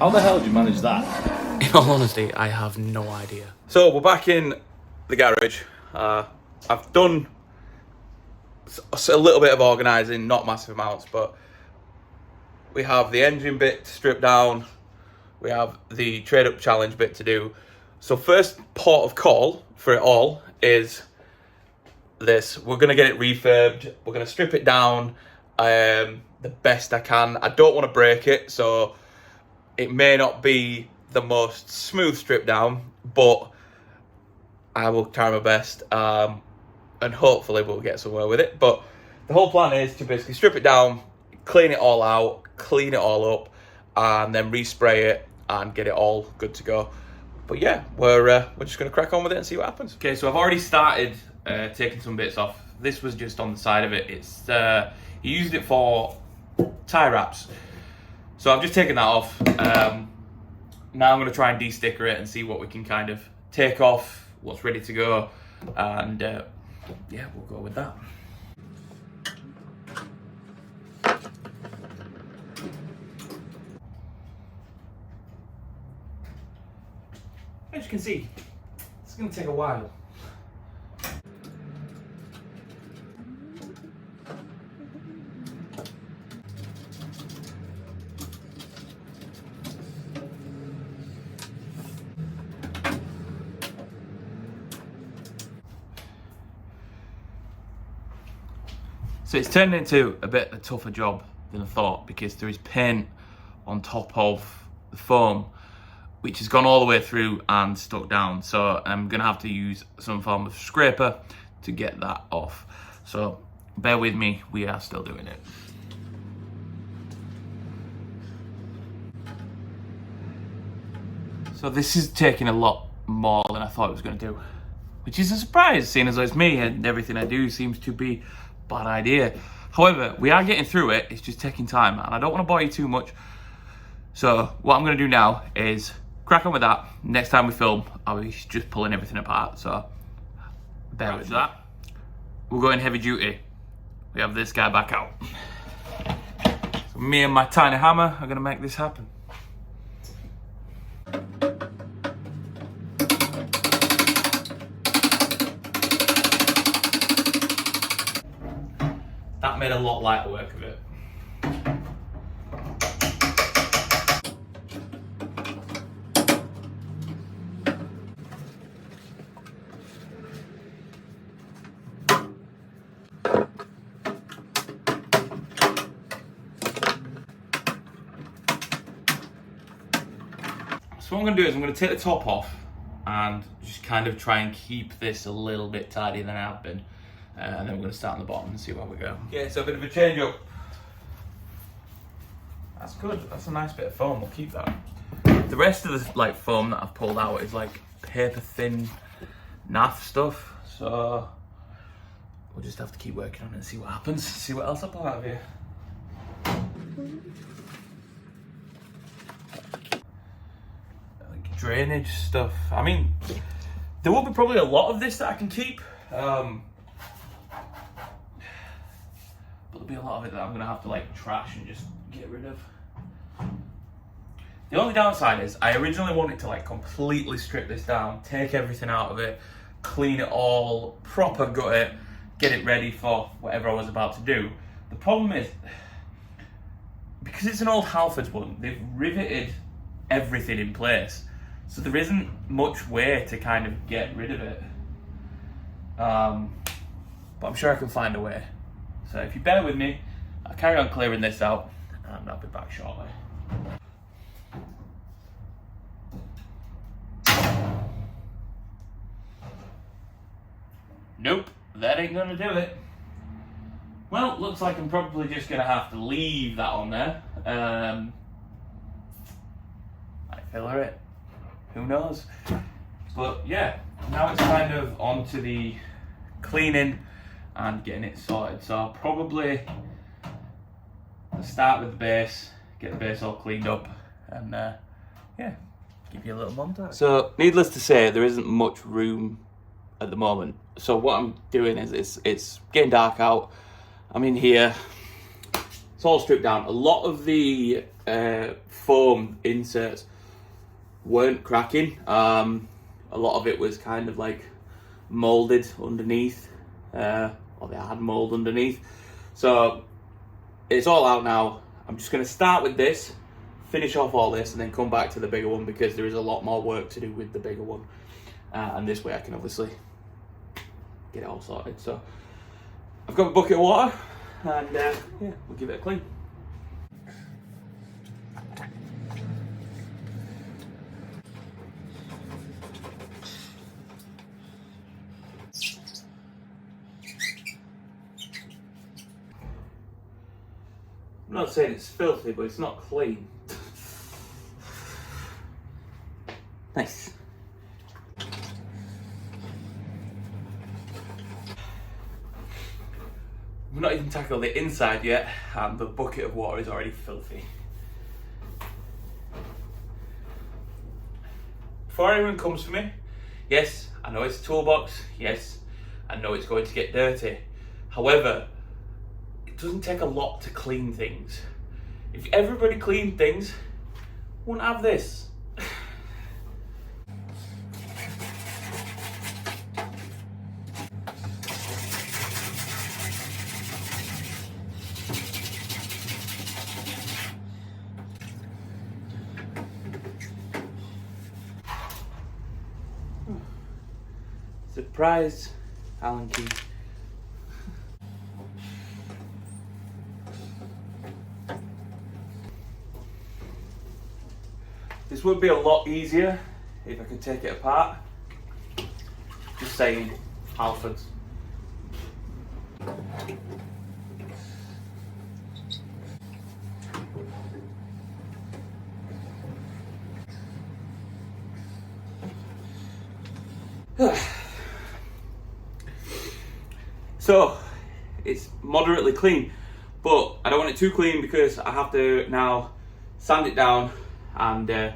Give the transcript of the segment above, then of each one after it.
How the hell did you manage that? In all honesty, I have no idea. So we're back in the garage. I've done a little bit of organising, not massive amounts, but we have the engine bit stripped down. We have the trade up challenge bit to do. So first port of call for it all is this. We're going to get it refurbed. We're going to strip it down the best I can. I don't want to break it, so it may not be the most smooth strip down, but I will try my best, and hopefully we'll get somewhere with it. But the whole plan is to basically strip it down, clean it all out, clean it all up, and then respray it and get it all good to go. But yeah, we're just going to crack on with it and see what happens. Okay, so I've already started taking some bits off. This was just on the side of it. It's you used it for tie wraps, so I've just taken that off. Now I'm going to try and de-sticker it and see what we can kind of take off, what's ready to go, and yeah, we'll go with that. As you can see, it's going to take a while. So it's turned into a bit of a tougher job than I thought, because there is paint on top of the foam, which has gone all the way through and stuck down. So I'm gonna have to use some form of scraper to get that off. So bear with me, we are still doing it. So this is taking a lot more than I thought it was gonna do, which is a surprise, seeing as though it's me and everything I do seems to be a bad idea. However, we are getting through it, it's just taking time, and I don't wanna bore you too much. So what I'm gonna do now is crack on with that. Next time we film, I'll be just pulling everything apart, so bear with that. We'll go in heavy duty. We have this guy back out. So me and my tiny hammer are gonna make this happen. That made a lot lighter work of it. So what I'm going to do is I'm going to take the top off and just kind of try and keep this a little bit tidier than I have been. And then we're going to start on the bottom and see where we go. Okay, so a bit of a change up. That's good. That's a nice bit of foam. We'll keep that. The rest of the foam that I've pulled out is like paper thin naff stuff. So we'll just have to keep working on it and see what happens. See what else I pull out of here. Like drainage stuff. I mean, there will be probably a lot of this that I can keep. But there'll be a lot of it that I'm gonna have to like trash and just get rid of. The only downside is I originally wanted to like completely strip this down, take everything out of it, clean it all, proper gut it, get it ready for whatever I was about to do. The problem is, because it's an old Halfords one, they've riveted everything in place. So there isn't much way to kind of get rid of it. But I'm sure I can find a way. So if you bear with me, I'll carry on clearing this out and I'll be back shortly. Nope, that ain't gonna do it. Well, looks like I'm probably just gonna have to leave that on there. Might filler it, who knows? But yeah, now it's kind of on to the cleaning and getting it sorted. So I'll probably start with the base, get the base all cleaned up, and yeah, give you a little montage. So needless to say, there isn't much room at the moment. So what I'm doing is it's getting dark out. I'm in here It's all stripped down. A lot of the foam inserts weren't cracking. A lot of it was kind of like molded underneath, or they had mold underneath. So it's all out now. I'm just going to start with this, finish off all this, and then come back to the bigger one, because there is a lot more work to do with the bigger one. And this way I can obviously get it all sorted. So I've got a bucket of water, and yeah, we'll give it a clean. I'm not saying it's filthy, but it's not clean. Nice. We've not even tackled the inside yet, and the bucket of water is already filthy. Before anyone comes for me, yes, I know it's a toolbox, yes, I know it's going to get dirty. However, it doesn't take a lot to clean things. If everybody cleaned things, we wouldn't have this. Surprise, Allen key. This would be a lot easier if I could take it apart. Just saying, Halfords. So, it's moderately clean, but I don't want it too clean because I have to now sand it down and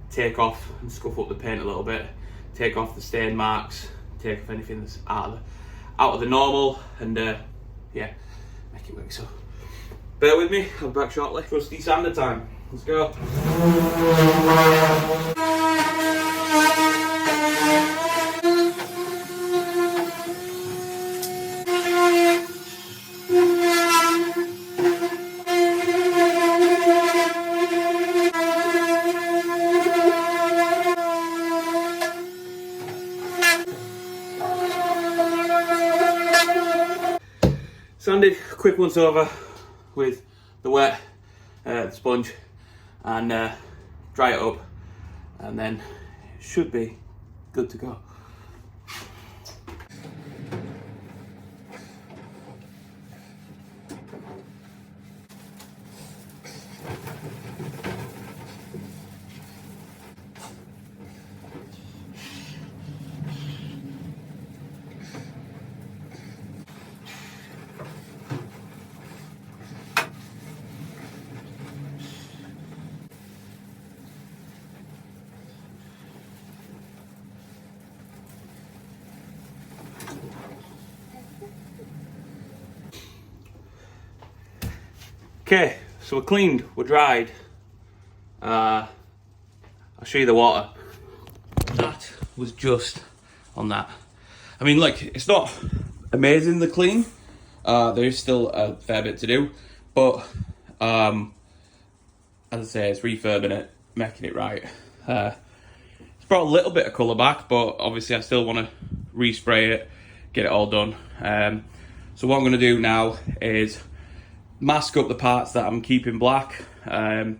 take off and scuff up the paint a little bit, take off the stain marks, take off anything that's out of the normal, and yeah, make it work. So bear with me, I'll be back shortly. Trusty sander time, let's go. Sanded, quick once over with the wet sponge, and dry it up, and then it should be good to go. Okay, so we're cleaned, we're dried. I'll show you the water. That was just on that. I mean, like, it's not amazing the clean. There is still a fair bit to do, but as I say, it's refurbing it, making it right. It's brought a little bit of colour back, but obviously I still want to respray it, get it all done. So what I'm going to do now is mask up the parts that I'm keeping black, and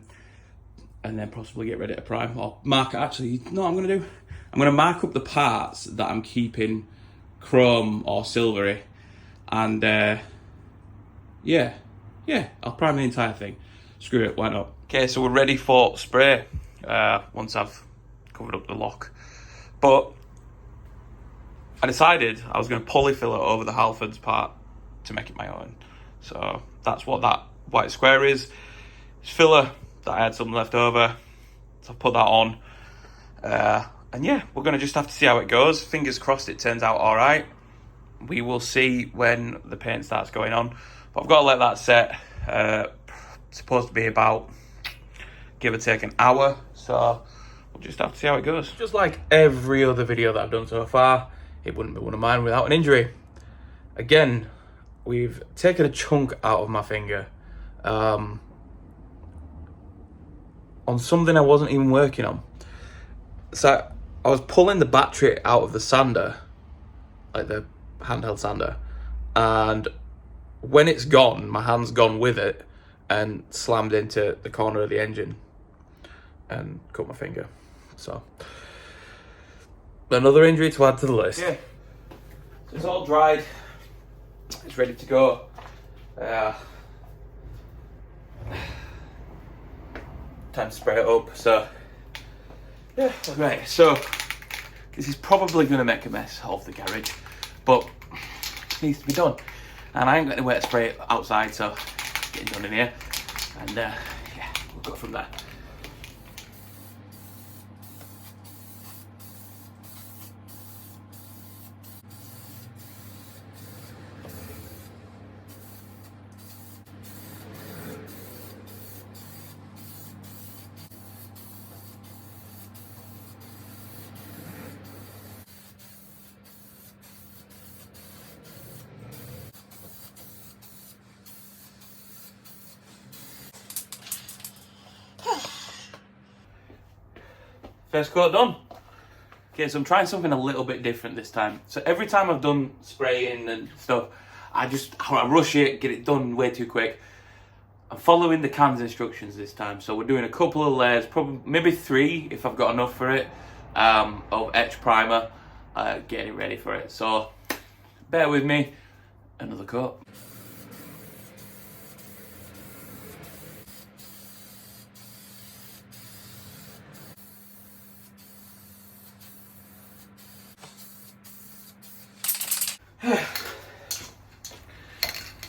then possibly get ready to prime, or mark. Actually, no, I'm going to mark up the parts that I'm keeping chrome or silvery, and yeah, I'll prime the entire thing. Screw it, why not? Okay, so we're ready for spray once I've covered up the lock, but I decided I was going to polyfill it over the Halfords part to make it my own. So that's what that white square is. It's filler that I had some left over, so I've put that on. And yeah, we're going to just have to see how it goes. Fingers crossed it turns out all right. We will see when the paint starts going on. But I've got to let that set, supposed to be about, give or take, an hour. So we'll just have to see how it goes. Just like every other video that I've done so far, it wouldn't be one of mine without an injury. Again, we've taken a chunk out of my finger on something I wasn't even working on. So I was pulling the battery out of the sander, like the handheld sander, and when it's gone, my hand's gone with it and slammed into the corner of the engine and cut my finger. So another injury to add to the list. Yeah, so it's all dried, it's ready to go. Time to spray it up. So yeah, right, so this is probably going to make a mess of the garage, but it needs to be done, and I ain't got anywhere to spray it outside, so it's getting done in here, and yeah, we'll go from there. First coat done. Okay, so I'm trying something a little bit different this time. So every time I've done spraying and stuff, I rush it, get it done way too quick. I'm following the can's instructions this time. So we're doing a couple of layers, probably maybe 3 if I've got enough for it, of etch primer, getting it ready for it. So bear with me, another coat.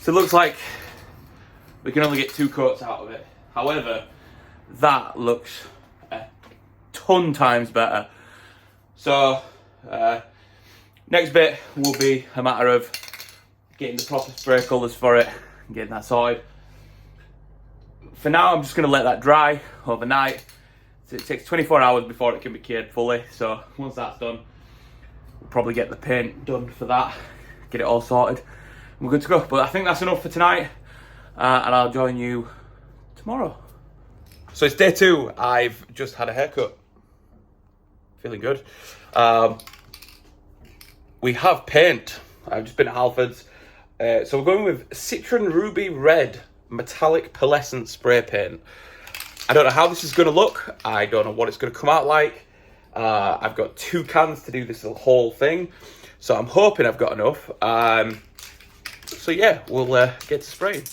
So it looks like we can only get 2 coats out of it. However, that looks a ton times better. So next bit will be a matter of getting the proper spray colours for it and getting that sorted. For now, I'm just going to let that dry overnight. So it takes 24 hours before it can be cured fully. So once that's done, we'll probably get the paint done for that, get it all sorted. We're good to go, but I think that's enough for tonight, and I'll join you tomorrow. So it's day 2. I've just had a haircut. Feeling good. We have paint. I've just been at Halfords. So we're going with Citron Ruby Red Metallic Pearlescent Spray Paint. I don't know how this is going to look. I don't know what it's going to come out like. I've got 2 cans to do this whole thing, so I'm hoping I've got enough. So yeah, we'll get to spraying.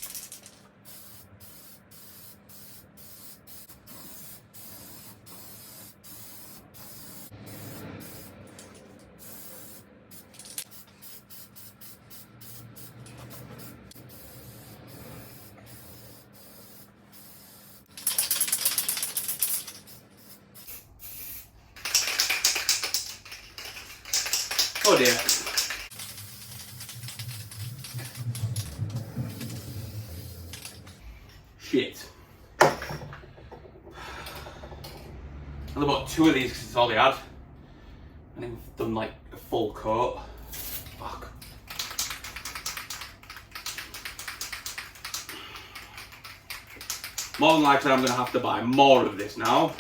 Oh dear. Shit. I bought 2 of these because it's all they had. And then we've done like a full coat. Fuck. More than likely I'm going to have to buy more of this now.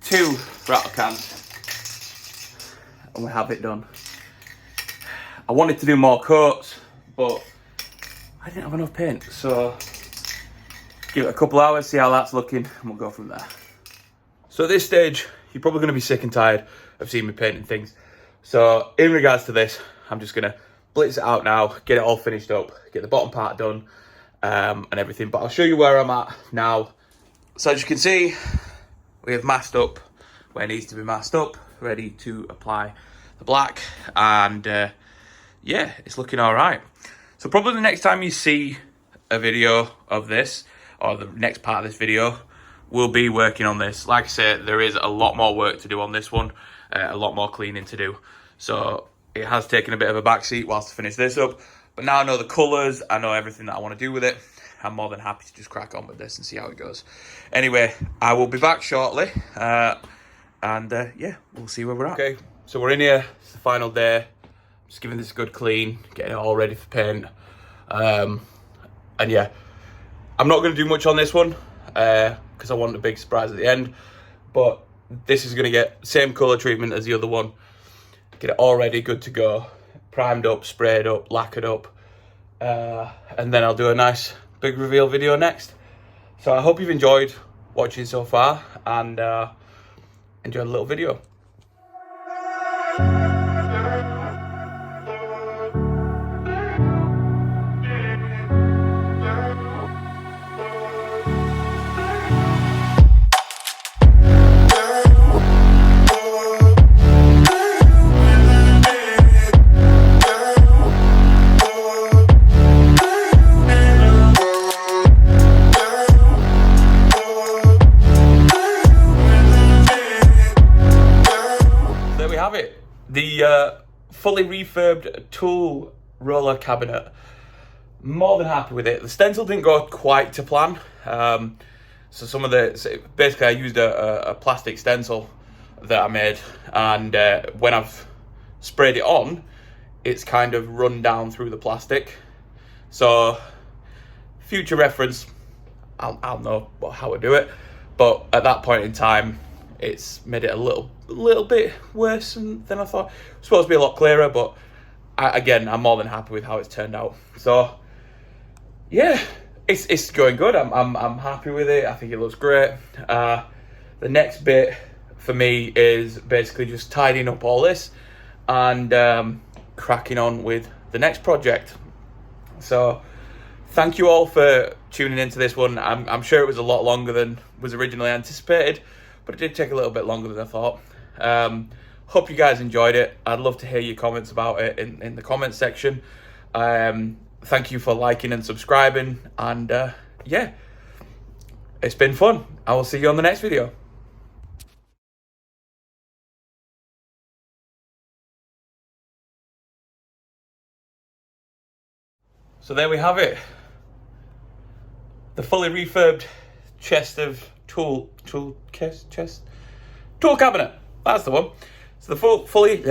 Two rattle cans and we have it done. I wanted to do more coats, but I didn't have enough paint, so give it a couple hours, see how that's looking, and we'll go from there. So at this stage, you're probably going to be sick and tired of seeing me painting things. So in regards to this, I'm just going to blitz it out now, get it all finished up, get the bottom part done, and everything. But I'll show you where I'm at now. So as you can see, we have masked up where it needs to be masked up, ready to apply the black, and yeah, it's looking all right. So probably the next time you see a video of this, or the next part of this video, we'll be working on this. Like I said, there is a lot more work to do on this one, a lot more cleaning to do. So it has taken a bit of a backseat whilst I finish this up, but now I know the colours, I know everything that I want to do with it. I'm more than happy to just crack on with this and see how it goes. Anyway, I will be back shortly, and yeah, we'll see where we're at. Okay, so we're in here, it's the final day. Just giving this a good clean, getting it all ready for paint. And yeah, I'm not going to do much on this one, because I want a big surprise at the end. But this is going to get same colour treatment as the other one. Get it all ready, good to go. Primed up, sprayed up, lacquered up. And then I'll do a nice big reveal video next. So I hope you've enjoyed watching so far, and enjoy the little video. Have it, the fully refurbed tool roller cabinet. More than happy with it. The stencil didn't go quite to plan, so some of the, basically I used a plastic stencil that I made, and when I've sprayed it on, it's kind of run down through the plastic. So future reference, I'll know how to do it, but at that point in time, it's made it a little bit worse than I thought. It's supposed to be a lot clearer, but again, I'm more than happy with how it's turned out. So yeah, it's going good. I'm happy with it. I think it looks great. The next bit for me is basically just tidying up all this and cracking on with the next project. So thank you all for tuning into this one. I'm sure it was a lot longer than was originally anticipated, but it did take a little bit longer than I thought. Hope you guys enjoyed it. I'd love to hear your comments about it in the comments section. Thank you for liking and subscribing, and yeah, it's been fun. I will see you on the next video. So there we have it. The fully refurbed chest of tool cabinet. That's the one. So the fully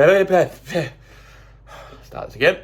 start this again.